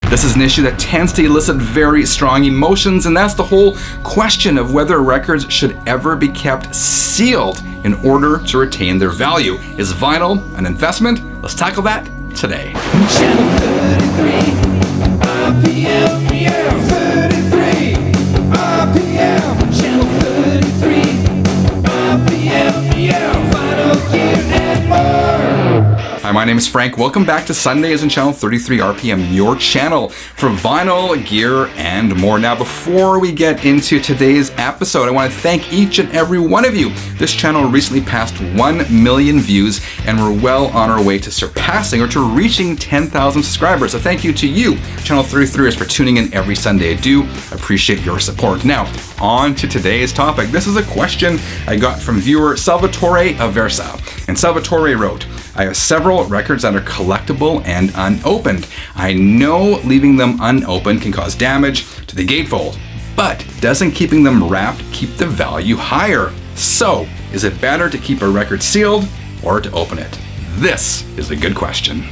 This is an issue that tends to elicit very strong emotions, and that's the whole question of whether records should ever be kept sealed in order to retain their value. Is vinyl an investment? Let's tackle that today. Channel 33, RPM, yeah, 33, RPM, Channel 33, RPM, yeah, Vinyl Gear and more. Hi, my name is Frank. Welcome back to Sundays in Channel 33 RPM, your channel for vinyl, gear, and more. Now, before we get into today's episode, I want to thank each and every one of you. This channel recently passed 1 million views, and we're well on our way to surpassing or to reaching 10,000 subscribers. So thank you to you, Channel 33ers, for tuning in every Sunday. I do appreciate your support. Now, on to today's topic. This is a question I got from viewer Salvatore Aversa. And Salvatore wrote, I have several records that are collectible and unopened. I know leaving them unopened can cause damage to the gatefold, but doesn't keeping them wrapped keep the value higher? So, is it better to keep a record sealed or to open it? This is a good question.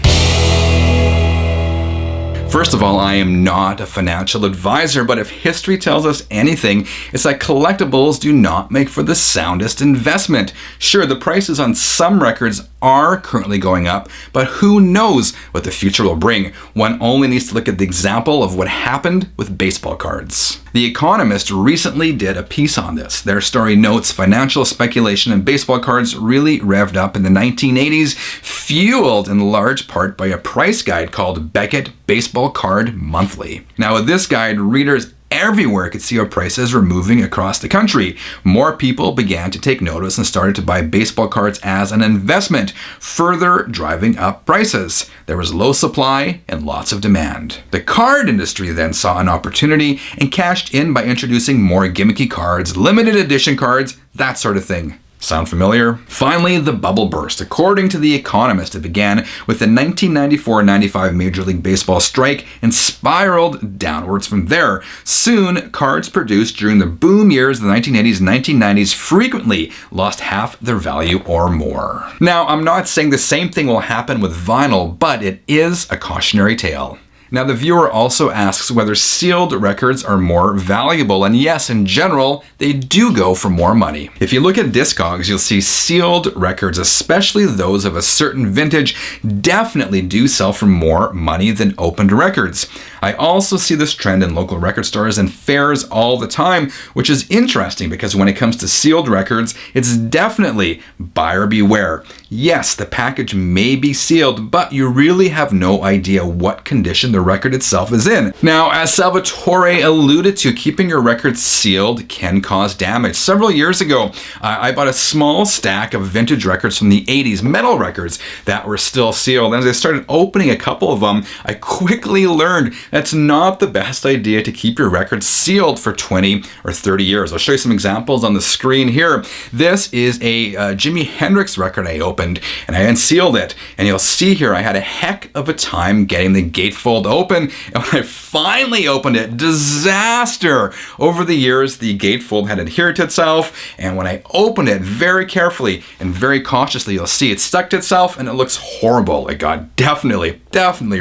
First of all, I am not a financial advisor, but if history tells us anything, it's that collectibles do not make for the soundest investment. Sure, the prices on some records are currently going up, but who knows what the future will bring? One only needs to look at the example of what happened with baseball cards. The Economist recently did a piece on this. Their story notes financial speculation in baseball cards really revved up in the 1980s, fueled in large part by a price guide called Beckett Baseball Card Monthly. Now, with this guide, readers everywhere could see how prices were moving across the country. More people began to take notice and started to buy baseball cards as an investment, further driving up prices. There was low supply and lots of demand. The card industry then saw an opportunity and cashed in by introducing more gimmicky cards, limited edition cards, that sort of thing. Sound familiar? Finally, the bubble burst. According to The Economist, it began with the 1994-95 Major League Baseball strike and spiraled downwards from there. Soon, cards produced during the boom years of the 1980s and 1990s frequently lost half their value or more. Now, I'm not saying the same thing will happen with vinyl, but it is a cautionary tale. Now, the viewer also asks whether sealed records are more valuable, and yes, in general, they do go for more money. If you look at Discogs, you'll see sealed records, especially those of a certain vintage, definitely do sell for more money than opened records. I also see this trend in local record stores and fairs all the time, which is interesting because when it comes to sealed records, it's definitely buyer beware. Yes, the package may be sealed, but you really have no idea what condition the record itself is in. Now, as Salvatore alluded to, keeping your records sealed can cause damage. Several years ago, I bought a small stack of vintage records from the 80s, metal records that were still sealed. And as I started opening a couple of them, I quickly learned that's not the best idea to keep your records sealed for 20 or 30 years. I'll show you some examples on the screen here. This is a Jimi Hendrix record I opened, and I unsealed it. And you'll see here I had a heck of a time getting the gatefold open, and when I finally opened it, disaster! Over the years, the gatefold had adhered to itself, and when I opened it very carefully and very cautiously, you'll see it stuck to itself, and it looks horrible. It got definitely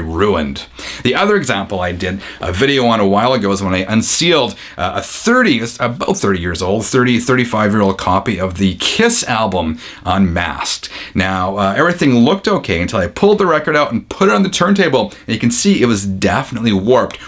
ruined. The other example I did a video on a while ago is when I unsealed about 30 years old, 35-year-old copy of the Kiss album Unmasked. Now, everything looked okay until I pulled the record out and put it on the turntable, and you can see it was definitely warped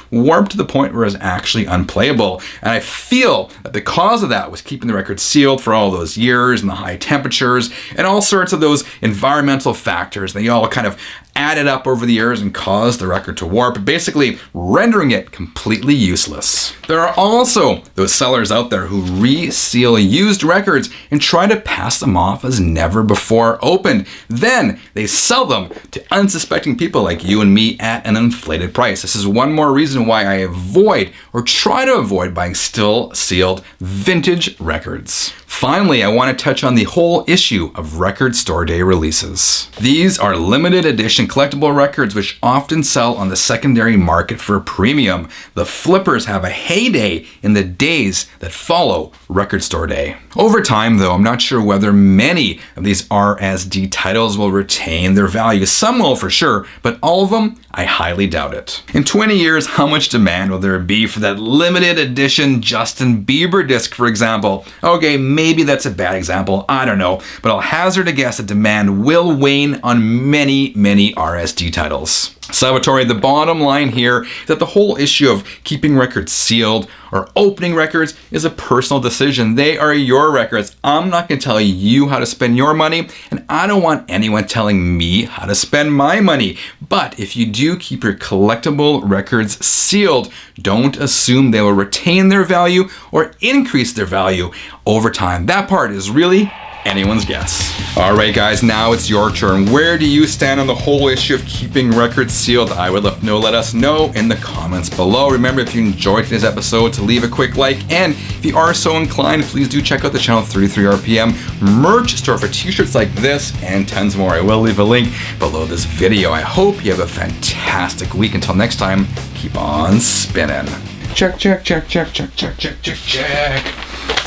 to the point where it was actually unplayable. And I feel that the cause of that was keeping the record sealed for all those years and the high temperatures and all sorts of those environmental factors. They all kind of added up over the years and caused the record to warp, basically rendering it completely useless. There are also those sellers out there who reseal used records and try to pass them off as never before opened. Then they sell them to unsuspecting people like you and me at an inflated price. This is one more reason why I avoid or try to avoid buying still sealed vintage records. Finally, I want to touch on the whole issue of record store day releases. These are limited edition collectible records which often sell on the secondary market for a premium. The flippers have a heyday in the days that follow record store day. Over time, though, I'm not sure whether many of these RSD titles will retain their value. Some will for sure, but all of them I highly doubt it. In 20 years, how much demand will there be for that limited edition Justin Bieber disc, for example? Okay, maybe that's a bad example, I don't know, but I'll hazard a guess that demand will wane on many, many RSD titles. Salvatore, the bottom line here is that the whole issue of keeping records sealed or opening records is a personal decision. They are your records. I'm not going to tell you how to spend your money, and I don't want anyone telling me how to spend my money. But if you do keep your collectible records sealed, don't assume they will retain their value or increase their value over time. That part is really anyone's guess. All right, guys, now it's your turn. Where do you stand on the whole issue of keeping records sealed? I would love to know. Let us know in the comments below. Remember, if you enjoyed today's episode, to leave a quick like, and if you are so inclined, please do check out the Channel 33 RPM merch store for t-shirts like this and tons more. I will leave a link below this video. I hope you have a fantastic week. Until next time, keep on spinning. Check, check, check, check, check, check, check, check, check.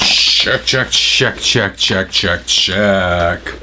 Check, check, check, check, check, check, check.